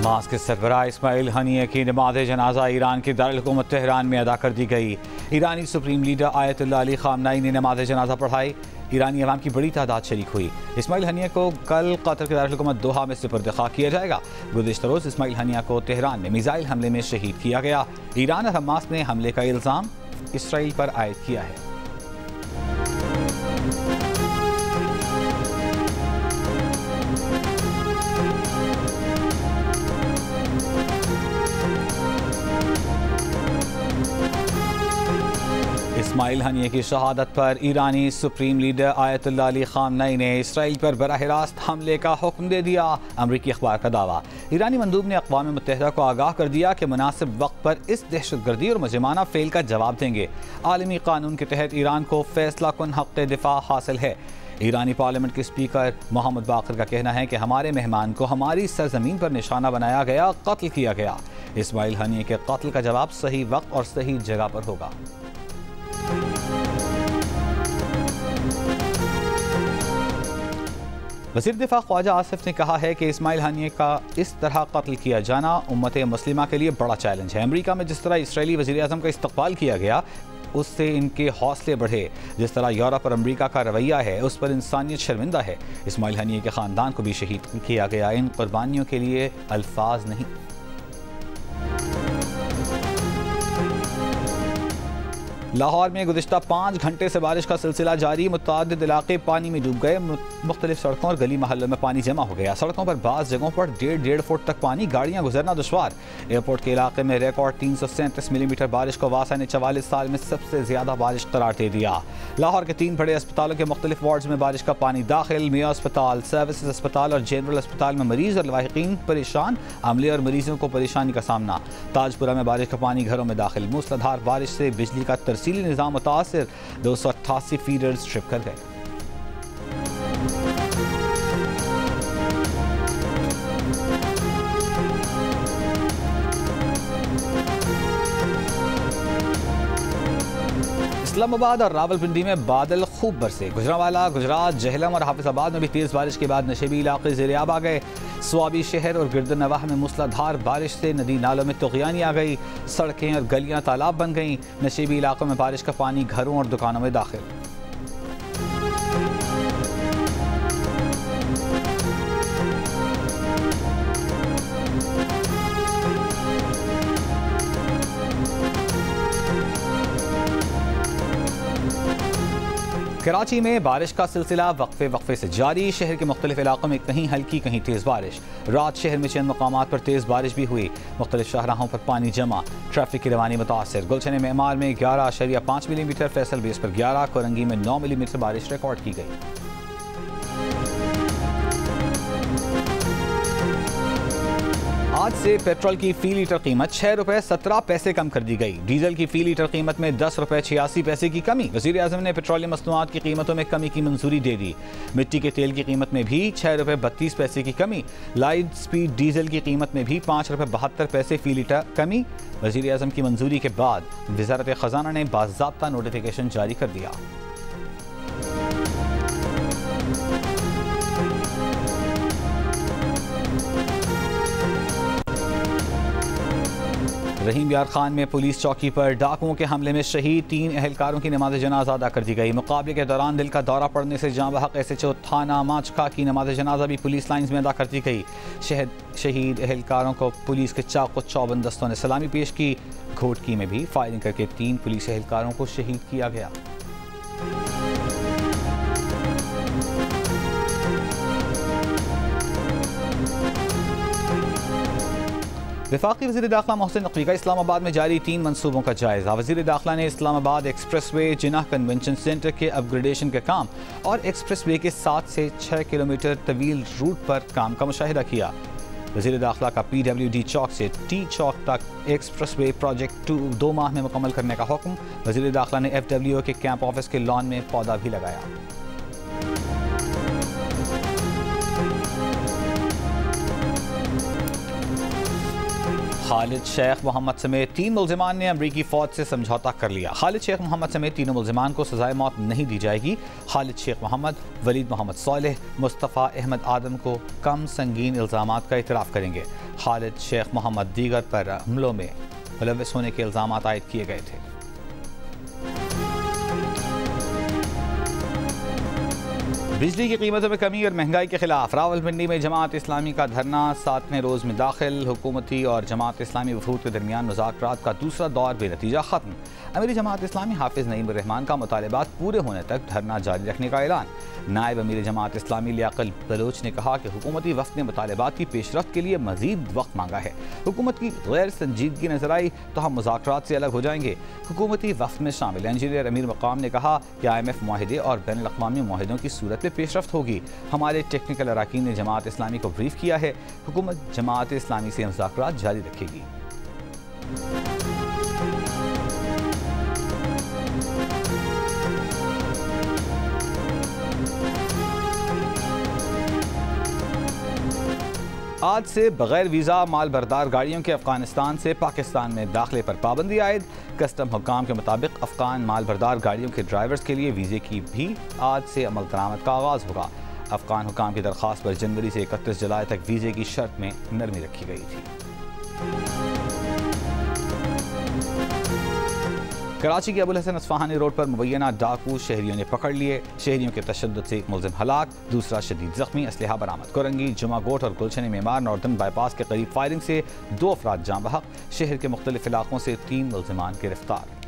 Hamas के सरबराह इस्माइल हनीय की नमाज जनाजा ईरान की दारुल हुकूमत तेहरान में अदा कर दी गई। ईरानी supreme leader Ayatollah Ali Khamenei ने नमाज जनाजा पढ़ाई। ईरानी अवाम की बड़ी तादाद शरीक हुई। इस्माइल हनीय को कल कतर के दारुल हुकूमत दोहा में सुपुर्द-ए-खाक किया जाएगा। गुज़िश्ता रोज़ इस्माइल हनीय को तेहरान में मिसाइल हमले में शहीद किया गया। ईरान और हमास ने हमले का इल्ज़ाम इसराइल पर आयद किया है। इस्माइल हनीय की शहादत पर ईरानी supreme leader Ayatollah Ali Khamenei ने इसराइल पर बराह रास्त हमले का हुक्म दे दिया। अमरीकी अखबार का दावा। ईरानी मंदूब ने अक़वाम मुत्तहिदा को आगाह कर दिया कि मुनासिब वक्त पर इस दहशतगर्दी और मुजरिमाना फेल का जवाब देंगे। आलमी कानून के तहत ईरान को फैसला कुन हक़ दिफा हासिल है। ईरानी पार्लियामेंट के स्पीकर मोहम्मद बाकर का कहना है कि हमारे मेहमान को हमारी सरजमीन पर निशाना बनाया गया, कत्ल किया गया। इस्माइल हनीय के कत्ल का जवाब सही वक्त और सही जगह पर होगा। वज़ीर दिफा ख्वाजा आसिफ ने कहा है कि इस्माइल हनीय का इस तरह कत्ल किया जाना उम्मत मुस्लिमा के लिए बड़ा चैलेंज है। अमेरिका में जिस तरह इसराइली वज़ीर आज़म का इस्तकबाल किया गया, उससे इनके हौसले बढ़े। जिस तरह यूरोप और अमेरिका का रवैया है, उस पर इंसानियत शर्मिंदा है। इस्माइल हनीय के ख़ानदान को भी शहीद किया गया। इन कुर्बानियों के लिए अल्फाज नहीं। लाहौर में गुज़िश्ता 5 घंटे से बारिश का सिलसिला जारी। मुतअद्दिद इलाके पानी में डूब गए। मुख्तलिफ सड़कों और गली महलों में पानी जमा हो गया। सड़कों पर बाज़ जगहों पर 1.5 फुट तक पानी, गाड़ियां गुजरना दुश्वार। एयरपोर्ट के इलाके में रिकॉर्ड 337 मिलीमीटर बारिश को वासा ने 44 साल में सबसे ज्यादा बारिश करार दे दिया। लाहौर के 3 बड़े अस्पतालों के मुख्तलिफ वार्ड्स में बारिश का पानी दाखिल। मियां अस्पताल, सर्विसेज अस्पताल और जनरल अस्पताल में मरीज और लाहिकीन परेशान। अमले और मरीजों को परेशानी का सामना। ताजपुरा में बारिश का पानी घरों में दाखिल। मूसलाधार बारिश से बिजली का तरसीली निज़ाम मुतासिर। 288 फीडर्स ट्रिप कर गए। इस्लामाबाद और रावलपिंडी में बादल खूब बरसे। गुजरांवाला, गुजरात, जहलम और हाफिजाबाद में भी तेज़ बारिश के बाद नशेबी इलाके ज़ेर-ए-आब आ गए। स्वाबी शहर और गिरदनवाह में मूसलाधार बारिश से नदी नालों में तुग़यानी आ गई। सड़कें और गलियां तालाब बन गईं। नशेबी इलाकों में बारिश का पानी घरों और दुकानों में दाखिल। कराची में बारिश का सिलसिला वक्फे वक्फे से जारी। शहर के मुख्तलिफ इलाकों में कहीं हल्की कहीं तेज़ बारिश। रात शहर में चंद मकामात पर तेज़ बारिश भी हुई। मुख्तलिफ शाहराहों पर पानी जमा। ट्रैफिक की रवानी मुतासर। गुलशन मेमार में 11.5 मिलीमीटर, फैसल बेस पर 11, कोरंगी में 9 मिलीमीटर बारिश रिकॉर्ड की गई। आज से पेट्रोल की फ़ी लीटर कीमत 6 रुपये 17 पैसे कम कर दी गई। डीजल की फ़ी लीटर कीमत में 10 रुपये 86 पैसे की कमी। वज़ीर आज़म ने पेट्रोलियम मसनूआत की कीमतों में कमी की मंजूरी दे दी। मिट्टी के तेल की कीमत में भी 6 रुपये 32 पैसे की कमी। लाइट स्पीड डीजल की कीमत में भी 5 रुपये 72 पैसे फ़ी लीटर कमी। वज़ीर आज़म की मंजूरी के बाद वज़ारत ख़ज़ाना ने बाज़ाब्ता नोटिफिकेशन जारी कर दिया। रहीम यार खान में पुलिस चौकी पर डाकुओं के हमले में शहीद 3 अहलकारों की नमाज जनाजा अदा कर दी गई। मुकाबले के दौरान दिल का दौरा पड़ने से जाँ बहक SHO थाना माचका की नमाज जनाजा भी पुलिस लाइन्स में अदा कर दी गई। शहीद अहलकारों को पुलिस के चाक़ चौबंद दस्तों ने सलामी पेश की। घोटकी में भी फायरिंग करके 3 पुलिस अहलकारों को शहीद किया गया। वफाकी वज़ीर दाखिला मोहसिन नकवी का इस्लामाबाद में जारी 3 मनसूबों का जायज़ा। वज़ीर दाखिला ने Islamabad expressway, Jinnah convention centre के अपग्रेडेशन के काम और एक्सप्रेसवे के 7 से 6 किलोमीटर तवील रूट पर काम का मुशाहिदा किया। वज़ीर दाखिला का PWD चौक से T चौक तक एक्सप्रेसवे प्रोजेक्ट 2 माह में मुकम्मल करने का हुक्म। वज़ीर दाखिला ने FWO के कैंप ऑफिस के लॉन में पौधा भी लगाया। खालिद शेख मोहम्मद समेत 3 मुल्जिमान ने अमरीकी फ़ौज से समझौता कर लिया। खालिद शेख मोहम्मद समेत तीनों मुल्जिमान को सजाए मौत नहीं दी जाएगी। खालिद शेख मोहम्मद, वलीद मोहम्मद सोलेह, मुस्तफ़ा अहमद आदम को कम संगीन इल्ज़ामात का इतराफ़ करेंगे। खालिद शेख मोहम्मद दीगर पर हमलों में मुलव्वस होने के इल्ज़ामात आयद किए गए थे। बिजली की कीमतों में कमी और महंगाई के खिलाफ रावलपिंडी में जमात इस्लामी का धरना 7वें रोज़ में दाखिल। हुकूमती और जमात इस्लामी वफूद के दरमियान मुज़ाकरात का दूसरा दौर बेनतीजा ख़त्म। अमीर जमात इस्लामी हाफिज़ नईम रहमान का मुतालिबात पूरे होने तक धरना जारी रखने का ऐलान। नायब अमीर जमात इस्लामी लियाकत बलोच ने कहा कि हुकूमती वफ़द ने मुतालिबात की पेशरफ्त के लिए मज़ीद वक्त मांगा है। हुकूमत की गैर संजीदगी नजर आई तो हम मुज़ाकरात से अलग हो जाएंगे। हुकूमती वफ़द में शामिल इंजीनियर अमीर मकाम ने कहा कि IMF मुआहिदे और बैनुल अक़वामी मुआहिदों की सूरत में पेशरफ्त होगी। हमारे टेक्निकल अराकीन ने जमात इस्लामी को ब्रीफ किया है। हुकूमत जमात इस्लामी से मुज़ाकरात जारी रखेगी। आज से बगैर वीज़ा माल बरदार गाड़ियों के अफगानिस्तान से पाकिस्तान में दाखिले पर पाबंदी आयद। कस्टम हुक्काम के मुताबिक अफगान माल बरदार गाड़ियों के ड्राइवर्स के लिए वीज़े की भी आज से अमल दरामद का आगाज़ होगा। अफगान हुक्काम की दरख्वास्त पर जनवरी से 31 जुलाई तक वीज़े की शर्त में नरमी रखी गई थी। कराची के अबुल हसन अस्फहानी रोड पर मुबैना डाकू शहरियों ने पकड़ लिए। शहरियों के तशद्दुद से एक मुलजिम हलाक, दूसरा शदीद जख्मी। असलहा बरामद। कोरंगी, जुमागोट और गुलशन मेमार नॉर्दर्न बाईपास के करीब फायरिंग से 2 अफराद जाँ बहक। शहर के मुख्तलिफ इलाकों से 3 मुलजिमान गिरफ्तार।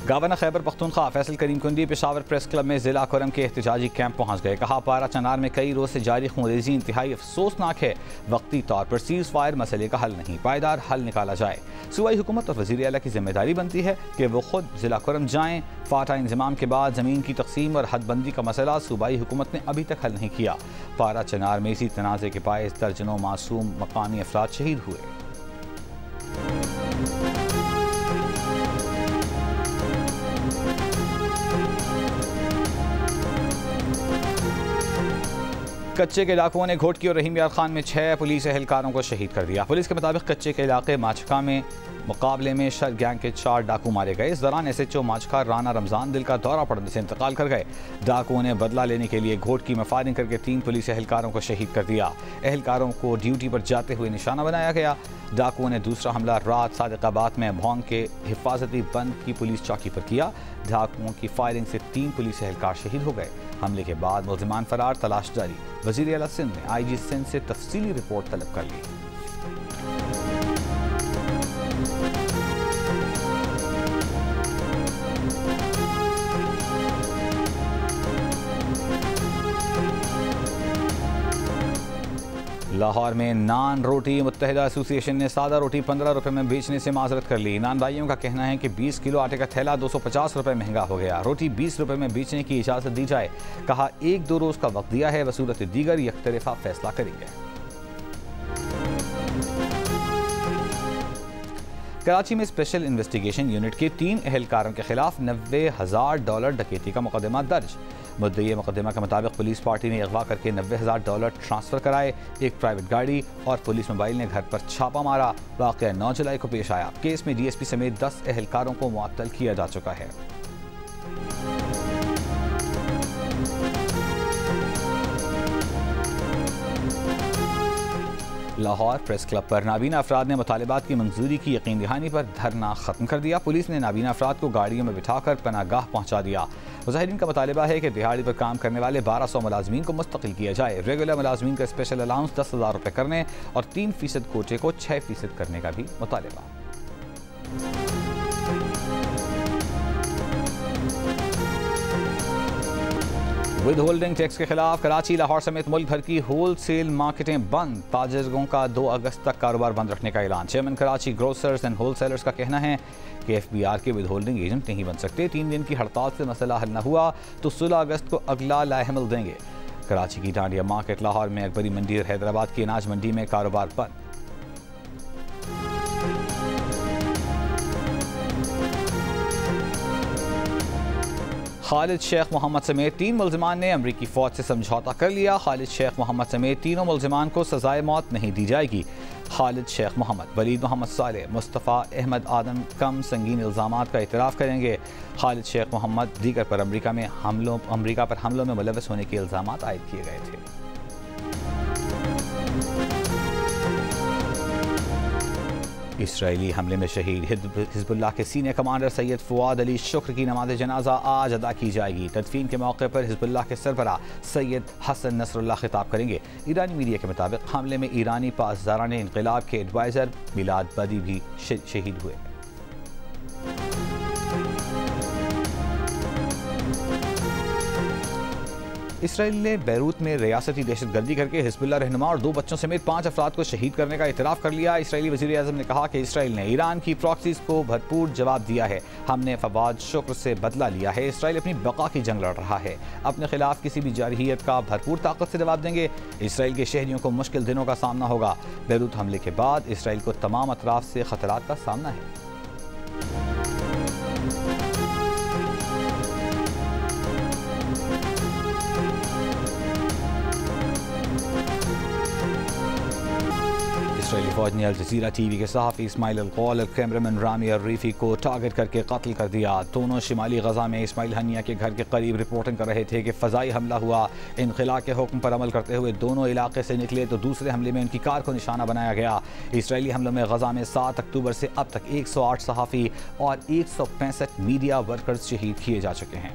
गवर्नर खैबर पख्तूनख्वा फैसल करीम कुंडी पेशावर प्रेस क्लब में जिला कोरम के एहतजाजी कैंप पहुंच गए। कहा, पारा चनार में कई रोज से जारी खूनरेजी इंतहाई अफसोसनाक है। वक्ती तौर पर सीज फायर मसले का हल नहीं, पायदार हल निकाला जाए। सूबाई हुकूमत और वज़ीर आला की जिम्मेदारी बनती है कि वो खुद जिला कोरम जाएँ। फाटा इंजमाम के बाद ज़मीन की तकसीम और हदबंदी का मसला सूबाई हुकूमत ने अभी तक हल नहीं किया। पारा चनार में इसी तनाज़े के बायस दर्जनों मासूम मकामी अफराद शहीद हुए। कच्चे के डाकुओं ने घोटकी और रहीम यार खान में 6 पुलिस एहलकारों को शहीद कर दिया। पुलिस के मुताबिक कच्चे के इलाके माचका में मुकाबले में शर गैंग के 4 डाकू मारे गए। इस दौरान SHO माचका राना रमजान दिल का दौरा पड़ने से इंतकाल कर गए। डाकुओं ने बदला लेने के लिए घोटकी में फायरिंग करके 3 पुलिस एहलकारों को शहीद कर दिया। एहलकारों को ड्यूटी पर जाते हुए निशाना बनाया गया। डाकुओं ने दूसरा हमला रात सादिकाबाद में भोंग के हिफाजती बंद की पुलिस चौकी पर किया। डाकुओं की फायरिंग से 3 पुलिस एहलकार शहीद हो गए। हमले के बाद मुल्जिमान फरार, तलाश जारी। वज़ीर आला सिंध ने IG सिंध से तफसीली रिपोर्ट तलब कर ली। लाहौर में नान रोटी मुत्तहिदा एसोसिएशन ने सादा रोटी 15 रुपये में बेचने से माजरत कर ली। नान भाइयों का कहना है कि 20 किलो आटे का थैला 250 रुपये महंगा हो गया। रोटी 20 रुपये में बेचने की इजाज़त दी जाए। कहा, 1-2 रोज़ का वक्त दिया है, बसूरत दीगर यकतरफा फैसला करेंगे। कराची में स्पेशल इन्वेस्टिगेशन यूनिट के 3 एहलकारों के खिलाफ $90,000 डकैती का मुकदमा दर्ज। मुद्दई मुकदमा के मुताबिक पुलिस पार्टी ने अगवा करके $90,000 ट्रांसफ़र कराए। एक प्राइवेट गाड़ी और पुलिस मोबाइल ने घर पर छापा मारा। वाक़या 9 जुलाई को पेश आया। केस में DSP समेत 10 एहलकारों को मुअत्तल किया जा चुका है। लाहौर प्रेस क्लब पर नाबीना अफराद ने मुतालिबात की मंजूरी की यकीन दहानी पर धरना खत्म कर दिया। पुलिस ने नाबीना अफराद को गाड़ियों में बिठाकर पनागाह पहुंचा दिया। मुजाहिदीन का मुतालिबा है कि दिहाड़ी पर काम करने वाले 1200 मुलाजमीन को मुस्तकिल किया जाए। रेगुलर मुलाजमीन का स्पेशल अलाउंस 10,000 रुपये करने और 3% कोटे को 6% करने का भी मुतालिबा। विद होल्डिंग टैक्स के खिलाफ कराची, लाहौर समेत मुल्क भर की होल सेल मार्केटें बंद। ताजरों का 2 अगस्त तक कारोबार बंद रखने का ऐलान। Chairman Karachi grocers and wholesalers का कहना है कि FBR के विद होल्डिंग एजेंट नहीं बन सकते। 3 दिन की हड़ताल से मसला हल न हुआ तो 16 अगस्त को अगला लाहमल देंगे। कराची की डांडिया मार्केट, लाहौर में अकबरी मंडी और हैदराबाद की अनाज मंडी में कारोबार बंद। खालिद शेख मोहम्मद समेत 3 मुल्जिमान ने अमरीकी फ़ौज से समझौता कर लिया। खालिद शेख मोहम्मद समेत तीनों मुल्जिमान को सजाए मौत नहीं दी जाएगी। खालिद शेख मोहम्मद, वलीद मोहम्मद सालेह, मुस्तफ़ा अहमद आदम कम संगीन इल्ज़ामात का इतराफ़ करेंगे। खालिद शेख मोहम्मद दीगर पर अमरीका पर हमलों में मुलव्वस होने के इल्ज़ामात आयद किए गए थे। इसराइली हमले में शहीद हिज़्बुल्लाह के सीनियर कमांडर सैयद फुआद अली शुक्र की नमाज जनाजा आज अदा की जाएगी। तदफीन के मौके पर हिज़्बुल्लाह के सरबराह सैयद हसन नसरुल्लाह खिताब करेंगे। ईरानी मीडिया के मुताबिक हमले में ईरानी पासदारान इनक़िलाब के एडवाइज़र मिलाद बदी भी शहीद हुए। इसराइल ने बैरूत में रियासती दहशतगर्दी करके हिज़्बुल्लाह रहनुमा और 2 बच्चों समेत 5 अफराद को शहीद करने का इतराफ़ कर लिया। इसराइली वज़ीर आज़म ने कहा कि इसराइल ने ईरान की प्रॉक्सीज़ को भरपूर जवाब दिया है। हमने फवाद शुक्र से बदला लिया है। इसराइल अपनी बका की जंग लड़ रहा है। अपने खिलाफ किसी भी जारहियत का भरपूर ताकत से जवाब देंगे। इसराइल के शहरियों को मुश्किल दिनों का सामना होगा। बैरूत हमले के बाद इसराइल को तमाम अतराफ से खतरात का सामना है। इसराइली फौज ने अल जज़ीरा टीवी के सहाफ़ी इस्माइल अल-कौल और कैमरामैन रामी अल-रीफ़ी को टारगेट करके कत्ल कर दिया। दोनों शिमाली गजा में इस्माइल हनिया के घर के करीब रिपोर्टिंग कर रहे थे कि फ़ज़ाई हमला हुआ। इनक़िला के हुक्म पर अमल करते हुए दोनों इलाके से निकले तो दूसरे हमले में उनकी कार को निशाना बनाया गया। इसराइली हमलों में गजा में 7 अक्टूबर से अब तक 108 सहाफ़ी और 165 मीडिया वर्कर्स शहीद किए जा चुके हैं।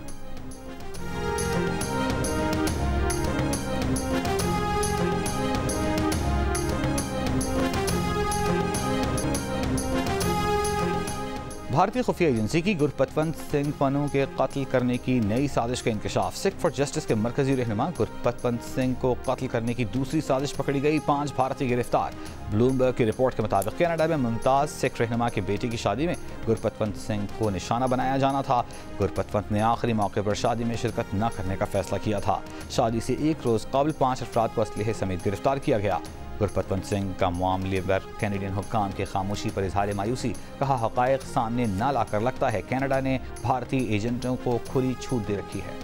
भारतीय खुफिया एजेंसी की गुरपतवंत सिंह पन्नू के कत्ल करने की नई साजिश का इंकशाफ। सिख फॉर जस्टिस के मरकजी रहनुमा गुरपतवंत सिंह को कत्ल करने की दूसरी साजिश पकड़ी गई। 5 भारतीय गिरफ्तार। ब्लूमबर्ग की रिपोर्ट के मुताबिक कनाडा में मुमताज़ सिख रहनुमा के बेटे की शादी में गुरपतवंत सिंह को निशाना बनाया जाना था। गुरपतवंत ने आखिरी मौके पर शादी में शिरकत न करने का फैसला किया था। शादी से 1 रोज़ कबल 5 अफराद को असलहे समेत गिरफ्तार किया गया। गुरपतवंत सिंह का मामले पर कैनेडियन हुक्काम के खामोशी पर इजहार मायूसी। कहा, हक़ाइक़ सामने न लाकर लगता है कनाडा ने भारतीय एजेंटों को खुली छूट दे रखी है।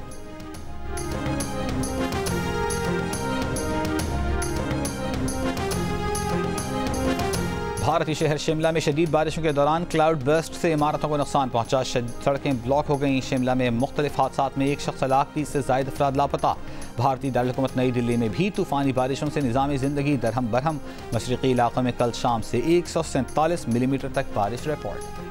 भारतीय शहर शिमला में शदीद बारिशों के दौरान क्लाउड बर्स्ट से इमारतों को नुकसान पहुंचा। सड़कें ब्लॉक हो गईं। शिमला में मुख्तलिफ हादसात में 1 शख्स हलाक, 30 से ज़ायद अफराद लापता। भारतीय दारुल-हुकूमत नई दिल्ली में भी तूफ़ानी बारिशों से निज़ामी ज़िंदगी दरहम बरहम। मशरक़ी इलाक़ों में कल शाम से 147 मिलीमीटर तक बारिश रिकॉर्ड।